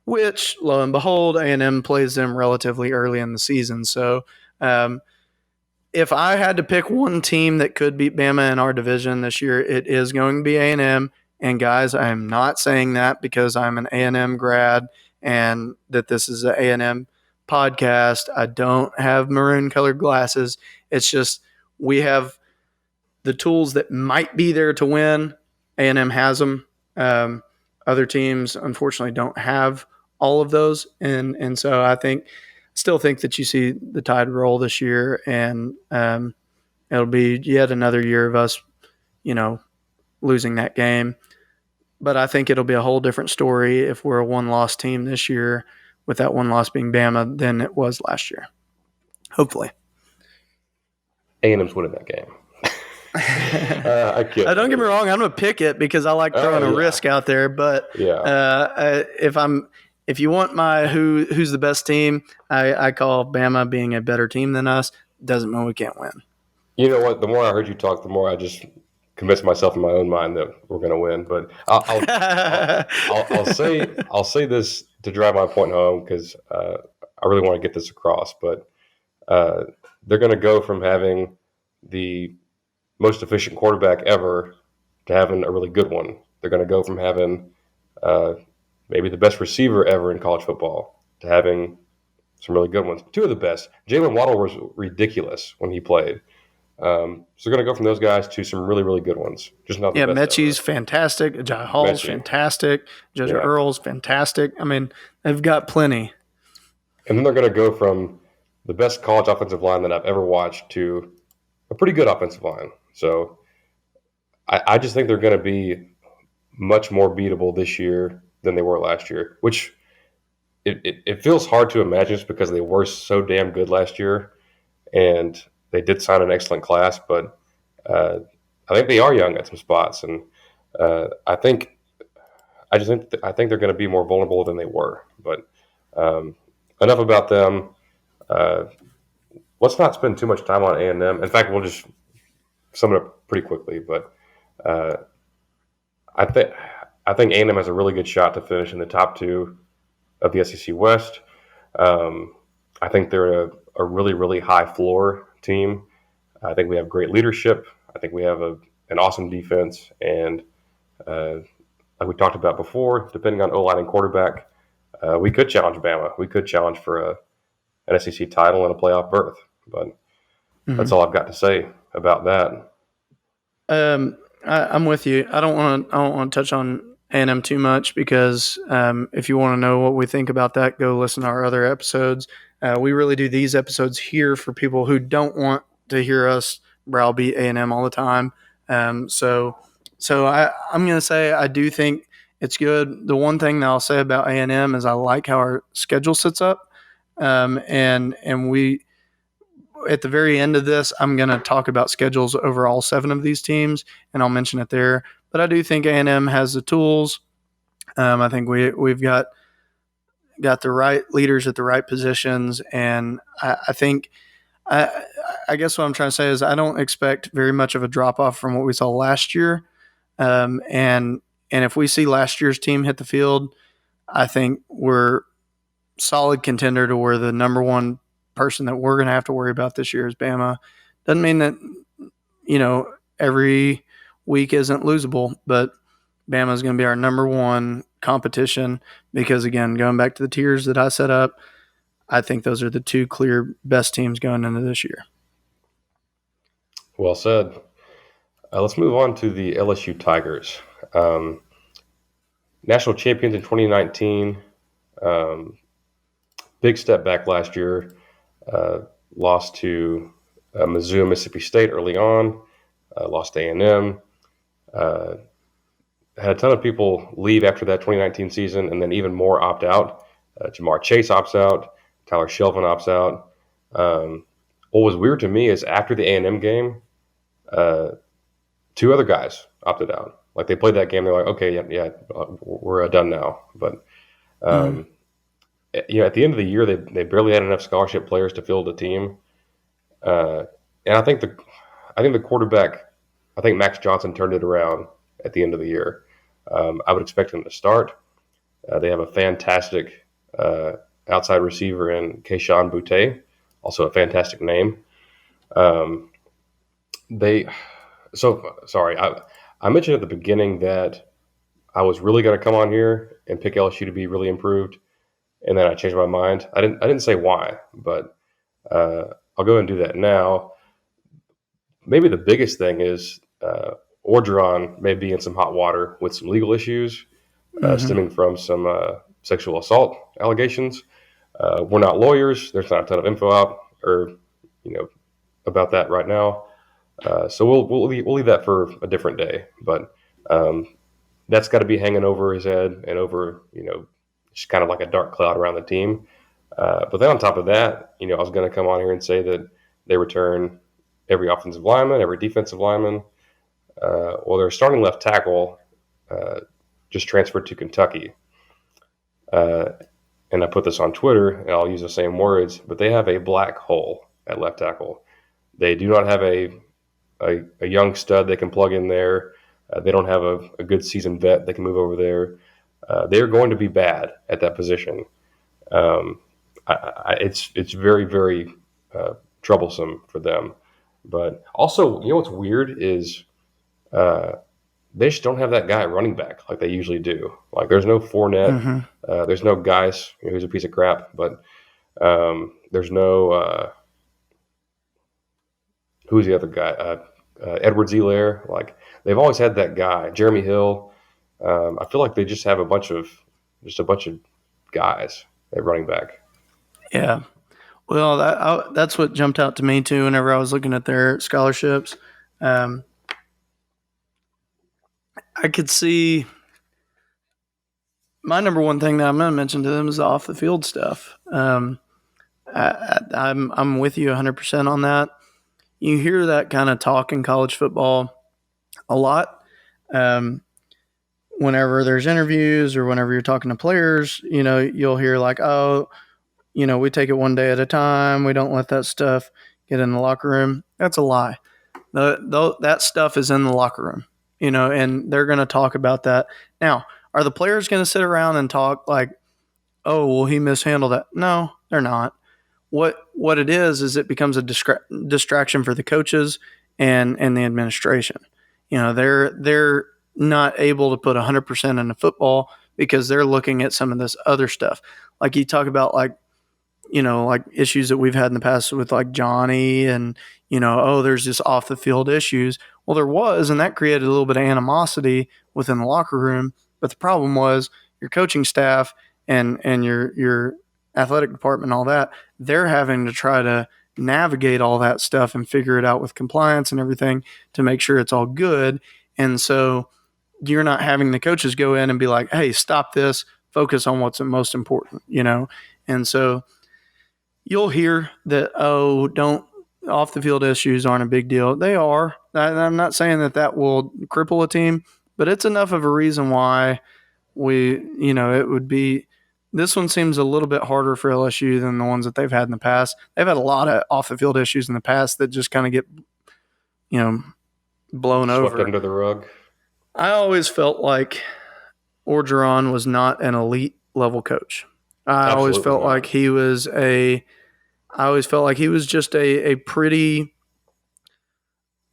which, lo and behold, A&M plays them relatively early in the season. So if I had to pick one team that could beat Bama in our division this year, it is going to be A&M. And guys, I am not saying that because I'm an A&M grad and that this is an A&M podcast. I don't have maroon colored glasses. It's just we have the tools that might be there to win. A&M has them. Other teams, unfortunately, don't have all of those. And so I still think that you see the Tide roll this year, and it'll be yet another year of us, losing that game. But I think it'll be a whole different story if we're a one-loss team this year, with that one loss being Bama, than it was last year. Hopefully. A&M's winning that game. I kid. Don't get me wrong. I'm going to pick it because I like throwing a risk out there. But if you want my who's the best team, I call Bama being a better team than us. Doesn't mean we can't win. You know what? The more I heard you talk, the more I just convinced myself in my own mind that we're going to win. But I'll say this to drive my point home because I really want to get this across. But they're going to go from having the most efficient quarterback ever to having a really good one. They're going to go from having maybe the best receiver ever in college football to having some really good ones. 2 of the best. Jalen Waddle was ridiculous when he played. So they're going to go from those guys to some really, really good ones. Just not the best. Mechie's fantastic. Jai Hall's fantastic. Judge Earl's fantastic. I mean, they've got plenty. And then they're going to go from the best college offensive line that I've ever watched to a pretty good offensive line. So I just think they're going to be much more beatable this year than they were last year, which it feels hard to imagine just because they were so damn good last year. And they did sign an excellent class, but I think they are young at some spots. And I think they're going to be more vulnerable than they were. But enough about them. Let's not spend too much time on A&M. In fact, we'll just sum it up pretty quickly. But I think A&M has a really good shot to finish in the top 2 of the SEC West. I think they're a really, really high floor team. I think we have great leadership. I think we have an awesome defense. And like we talked about before, depending on O-line and quarterback, we could challenge Bama. We could challenge for an SEC title and a playoff berth. But that's all I've got to say about that. I'm with you. I don't want to touch on A&M too much because if you want to know what we think about that, go listen to our other episodes. We really do these episodes here for people who don't want to hear us browbeat A&M all the time. I'm going to say I do think it's good. The one thing that I'll say about A&M is I like how our schedule sits up, and we at the very end of this, I'm going to talk about schedules over all 7 of these teams, and I'll mention it there. But I do think A&M has the tools. I think we've got the right leaders at the right positions, and I think I guess what I'm trying to say is I don't expect very much of a drop off from what we saw last year. And if we see last year's team hit the field, I think we're solid contender to where the number one person that we're going to have to worry about this year is Bama. Doesn't mean that every week isn't losable, but Bama is going to be our number one competition because, again, going back to the tiers that I set up, I think those are the 2 clear best teams going into this year. Well said. Let's move on to the LSU Tigers. National champions in 2019. Big step back last year. Lost to Mizzou, Mississippi State early on. Lost to A&M. Had a ton of people leave after that 2019 season, and then even more opt out. Jamar Chase opts out. Tyler Shelvin opts out. What was weird to me is after the A&M game, 2 other guys opted out. Like they played that game, they're like, okay, yeah, we're done now. But at the end of the year, they barely had enough scholarship players to field the team. And I think the quarterback, I think Max Johnson turned it around at the end of the year. I would expect him to start. They have a fantastic outside receiver in Keyshawn Boutte, also a fantastic name. I mentioned at the beginning that I was really going to come on here and pick LSU to be really improved, and then I changed my mind. I didn't say why, but I'll go and do that now. Maybe the biggest thing is Orgeron may be in some hot water with some legal issues stemming from some sexual assault allegations. We're not lawyers. There's not a ton of info out about that right now. So we'll leave that for a different day. But that's got to be hanging over his head and over, just kind of like a dark cloud around the team. But then on top of that, I was going to come on here and say that they return every offensive lineman, every defensive lineman. Their starting left tackle just transferred to Kentucky. And I put this on Twitter, and I'll use the same words, but they have a black hole at left tackle. They do not have a young stud they can plug in there. They don't have a good seasoned vet they can move over there. They're going to be bad at that position. It's very, very troublesome for them. But also, what's weird is they just don't have that guy at running back like they usually do. Like there's no Fournette. There's no Geis, who's a piece of crap. But there's no who's the other guy? Edwards-Helaire. Like they've always had that guy, Jeremy Hill. I feel like they just have a bunch of guys at running back. Yeah. Well, that's what jumped out to me too whenever I was looking at their scholarships. I could see my number one thing that I'm going to mention to them is the off the field stuff. I'm with you 100% on that. You hear that kind of talk in college football a lot. Whenever there's interviews or whenever you're talking to players, you'll hear like, oh, we take it one day at a time. We don't let that stuff get in the locker room. That's a lie. That stuff is in the locker room, and they're going to talk about that. Now, are the players going to sit around and talk like, oh, well, he mishandled that? No, they're not. What it is it becomes a distraction for the coaches and the administration. They're not able to put 100% into football because they're looking at some of this other stuff. Like you talk about like issues that we've had in the past with like Johnny and, there's just off the field issues. Well, there was, and that created a little bit of animosity within the locker room. But the problem was your coaching staff and your athletic department and all that, they're having to try to navigate all that stuff and figure it out with compliance and everything to make sure it's all good. And so you're not having the coaches go in and be like, hey, stop this, focus on what's most important, And so you'll hear that, oh, don't off the field issues aren't a big deal. They are. I'm not saying that will cripple a team, but it's enough of a reason why it would be. This one seems a little bit harder for LSU than the ones that they've had in the past. They've had a lot of off the field issues in the past that just kind of get, blown Swept over. under the rug. I always felt like Orgeron was not an elite level coach. I always felt like he was just a pretty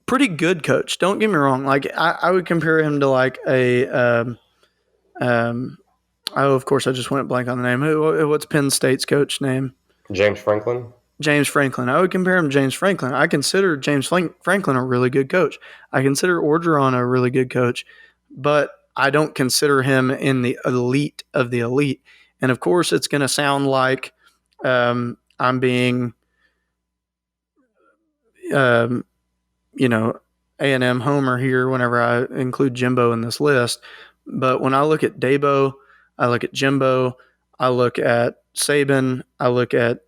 good coach. Don't get me wrong. Like I would compare him to like of course I just went blank on the name. What's Penn State's coach name? James Franklin. James Franklin. I would compare him to James Franklin. I consider James Franklin a really good coach. I consider Orgeron a really good coach, but I don't consider him in the elite of the elite. And of course, it's going to sound like I'm being, A&M homer here whenever I include Jimbo in this list. But when I look at Dabo, I look at Jimbo, I look at Saban, I look at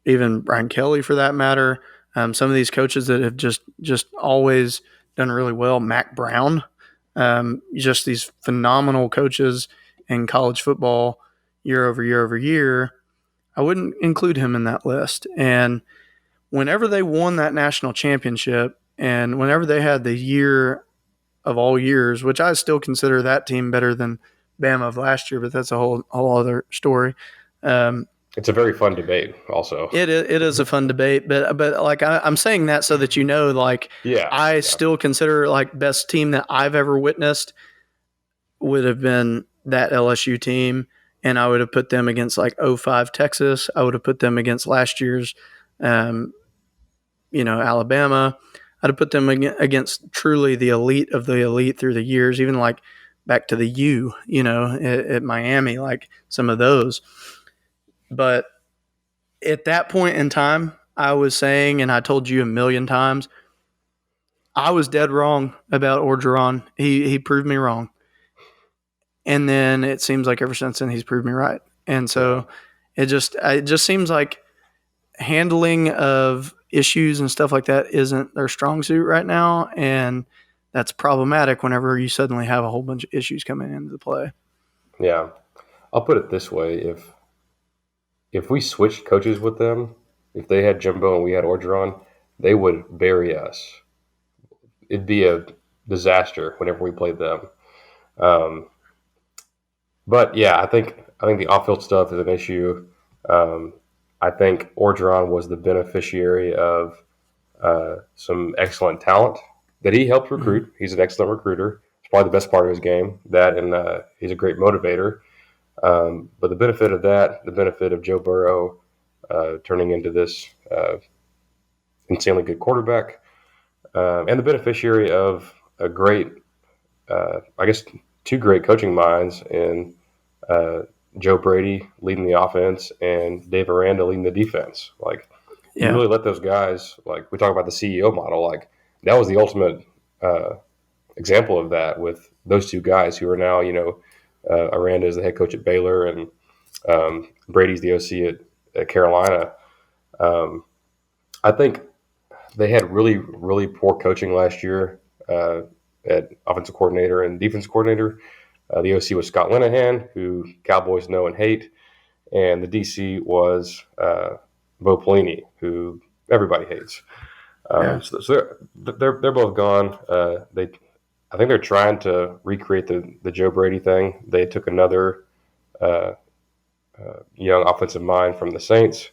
even Brian Kelly for that matter. Some of these coaches that have just always done really well. Mac Brown, just these phenomenal coaches in college football year over year over year. I wouldn't include him in that list. And whenever they won that national championship and whenever they had the year of all years, which I still consider that team better than Bama of last year, but that's a whole other story. It's a very fun debate also. It is a fun debate, but like I'm saying that so that like I still consider like best team that I've ever witnessed would have been that LSU team, and I would have put them against like 05 Texas. I would have put them against last year's Alabama. I'd have put them against truly the elite of the elite through the years, even like back to the U, at Miami, like some of those. But at that point in time, I was saying, and I told you a million times, I was dead wrong about Orgeron. He proved me wrong. And then it seems like ever since then he's proved me right. And so it just seems like handling of issues and stuff like that isn't their strong suit right now. And that's problematic whenever you suddenly have a whole bunch of issues coming into the play. Yeah. I'll put it this way. If we switched coaches with them, if they had Jimbo and we had Orgeron, they would bury us. It'd be a disaster whenever we played them. But yeah, I think the off-field stuff is an issue. I think Orgeron was the beneficiary of some excellent talent that he helped recruit. Mm-hmm. He's an excellent recruiter. It's probably the best part of his game. That and he's a great motivator. But the benefit of Joe Burrow turning into this insanely good quarterback, and the beneficiary of a great, two great coaching minds in Joe Brady leading the offense and Dave Aranda leading the defense. Like, you really let those guys, like we talk about the CEO model, like that was the ultimate example of that with those two guys who are now, Aranda is the head coach at Baylor and Brady's the OC at Carolina. I think they had really, really poor coaching last year at offensive coordinator and defense coordinator. The OC was Scott Linehan, who Cowboys know and hate, and the DC was Bo Pelini, who everybody hates. So they're both gone. I think they're trying to recreate the Joe Brady thing. They took another young offensive mind from the Saints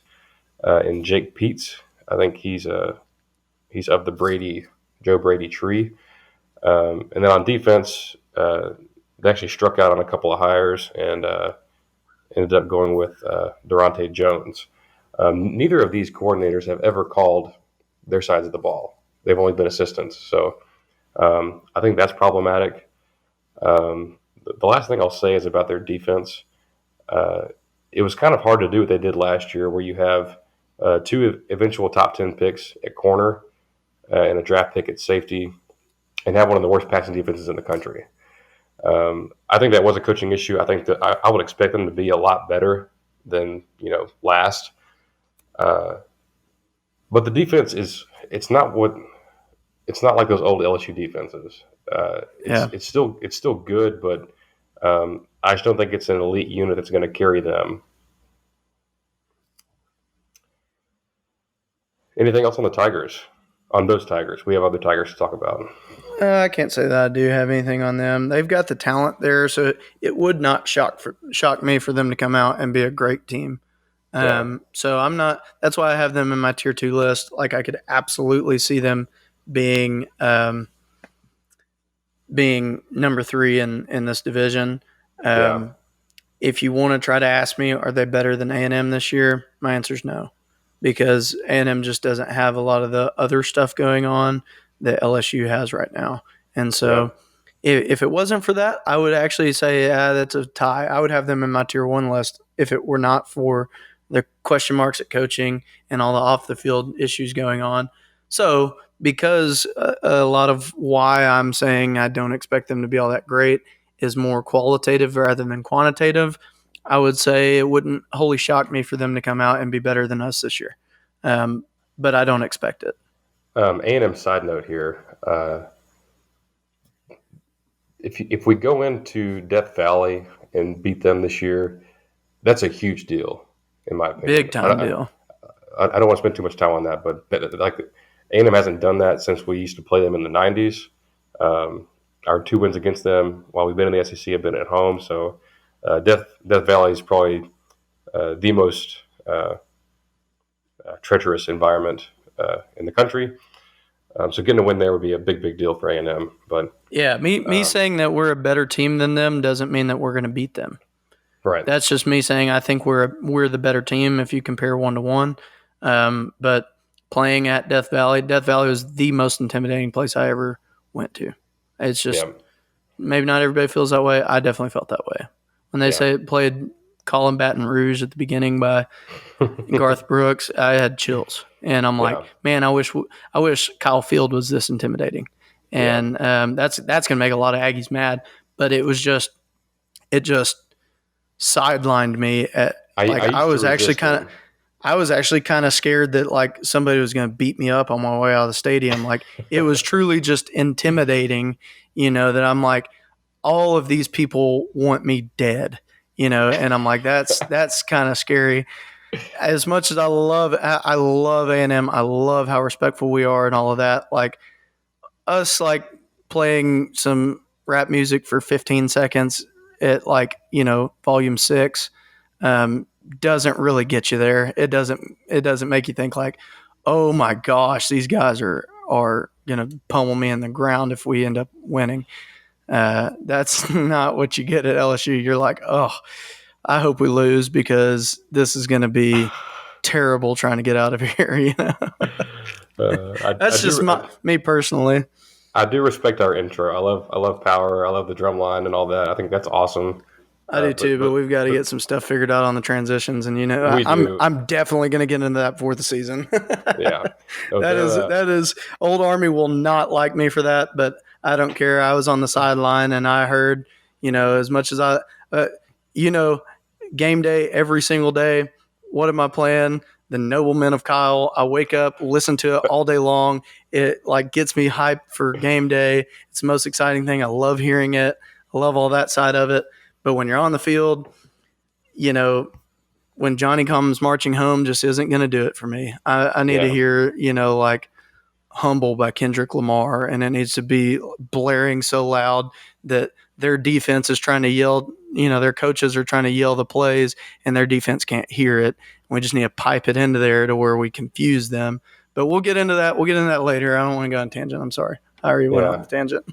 in Jake Peets. I think he's of the Joe Brady tree. And then on defense, they actually struck out on a couple of hires and ended up going with Durante Jones. Neither of these coordinators have ever called their sides of the ball. They've only been assistants. So I think that's problematic. The last thing I'll say is about their defense. It was kind of hard to do what they did last year, where you have 2 eventual top 10 picks at corner, and a draft pick at safety, and have one of the worst passing defenses in the country. I think that was a coaching issue. I think that I would expect them to be a lot better than last. But the defense it's not like those old LSU defenses. It's still good, but I just don't think it's an elite unit that's going to carry them. Anything else on the Tigers? On those Tigers, we have other Tigers to talk about. I can't say that I do have anything on them. They've got the talent there, so it would not shock me for them to come out and be a great team. So I'm not. That's why I have them in my tier 2 list. Like I could absolutely see them being number 3 in this division. If you want to try to ask me, are they better than A&M this year? My answer is no, because A&M just doesn't have a lot of the other stuff going on that LSU has right now. And so if it wasn't for that, I would actually say that's a tie. I would have them in my tier 1 list if it were not for the question marks at coaching and all the off the field issues going on. So because a lot of why I'm saying I don't expect them to be all that great is more qualitative rather than quantitative, I would say it wouldn't wholly shock me for them to come out and be better than us this year. But I don't expect it. A&M side note here. If we go into Death Valley and beat them this year, that's a huge deal, in my opinion. Big time deal. I don't want to spend too much time on that, but like A&M hasn't done that since we used to play them in the 90s. Our 2 wins against them while we've been in the SEC have been at home. So Death Valley is probably the most treacherous environment in the country. So getting a win there would be a big deal for A&M. But yeah, me saying that we're a better team than them doesn't mean that we're going to beat them. Right. That's just me saying I think we're the better team if you compare 1-to-1. But playing at Death Valley was the most intimidating place I ever went to. It's just maybe not everybody feels that way. I definitely felt that way. When they say it played Colin Baton Rouge at the beginning by Garth Brooks, I had chills. And I'm like, man, I wish Kyle Field was this intimidating. And that's going to make a lot of Aggies mad. But it just sidelined me. I was actually kind of scared that like somebody was going to beat me up on my way out of the stadium. Like it was truly just intimidating, that I'm like, all of these people want me dead, and I'm like, that's kind of scary. As much as I love A&M, I love how respectful we are and all of that. Like us, like playing some rap music for 15 seconds at volume 6, doesn't really get you there. It doesn't make you think like, oh my gosh, these guys are gonna pummel me in the ground if we end up winning. That's not what you get at LSU. You're like, oh, I hope we lose because this is going to be terrible trying to get out of here. That's just me personally. I do respect our intro. I love power. I love the drum line and all that. I think that's awesome. I do too, but we've got to get some stuff figured out on the transitions, and I'm definitely going to get into that for the season. Yeah, that is Old Army will not like me for that, but I don't care. I was on the sideline and I heard, as much as game day every single day. What am I playing? The Noblemen of Kyle. I wake up, listen to it all day long. It gets me hyped for game day. It's the most exciting thing. I love hearing it. I love all that side of it. But when you're on the field, when Johnny comes marching home just isn't going to do it for me. I need to hear, Humble by Kendrick Lamar, and it needs to be blaring so loud that their defense is trying to yell, their coaches are trying to yell the plays and their defense can't hear it. We just need to pipe it into there to where we confuse them. But we'll get into that. We'll get into that later. I don't want to go on tangent. I'm sorry. I already went on the tangent.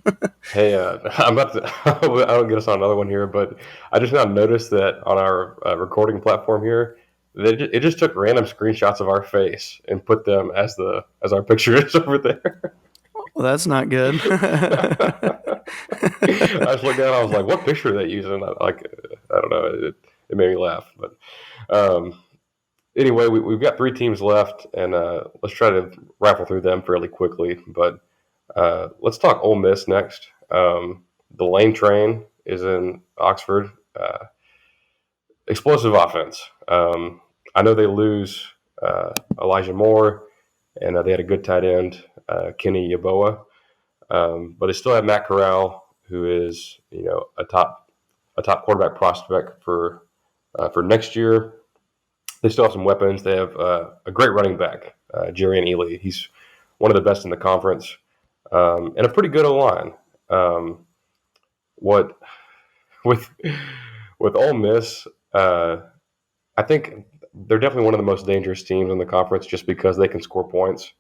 Hey, I'm about to – I don't get us on another one here, but I just now noticed that on our recording platform here, it just took random screenshots of our face and put them as our picture is over there. Well, that's not good. I just looked down. I was like, "What picture are they using?" I don't know. It made me laugh. But anyway, we've got 3 teams left, and let's try to raffle through them fairly quickly. But let's talk Ole Miss next. The Lane Train is in Oxford. Explosive offense. I know they lose Elijah Moore, and they had a good tight end, Kenny Yeboah. But they still have Matt Corral, who is a top quarterback prospect for next year. They still have some weapons. They have a great running back, Jerry Ely. He's one of the best in the conference, and a pretty good O-line. What with Ole Miss, I think they're definitely one of the most dangerous teams in the conference just because they can score points.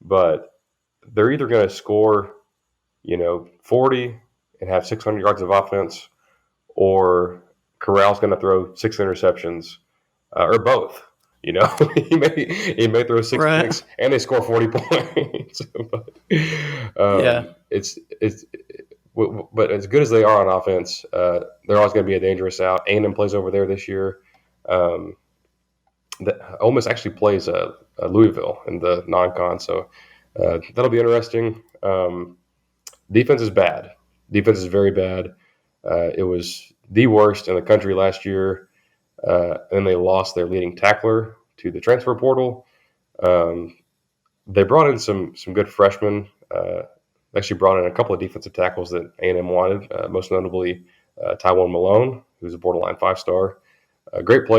But they're either going to score, 40 and have 600 yards of offense, or Corral's going to throw 6 interceptions, or both. He may throw 6 Right. picks and they score 40 points. But, Yeah. but as good as they are on offense, they're always going to be a dangerous out. A&M plays over there this year. Ole Miss actually plays Louisville in the non-con, so that'll be interesting. Defense is bad. Defense is very bad. It was the worst in the country last year, and they lost their leading tackler to the transfer portal. They brought in some good freshmen. They actually brought in a couple of defensive tackles that A&M wanted, most notably Tywone Malone, who's a borderline 5-star. A great player.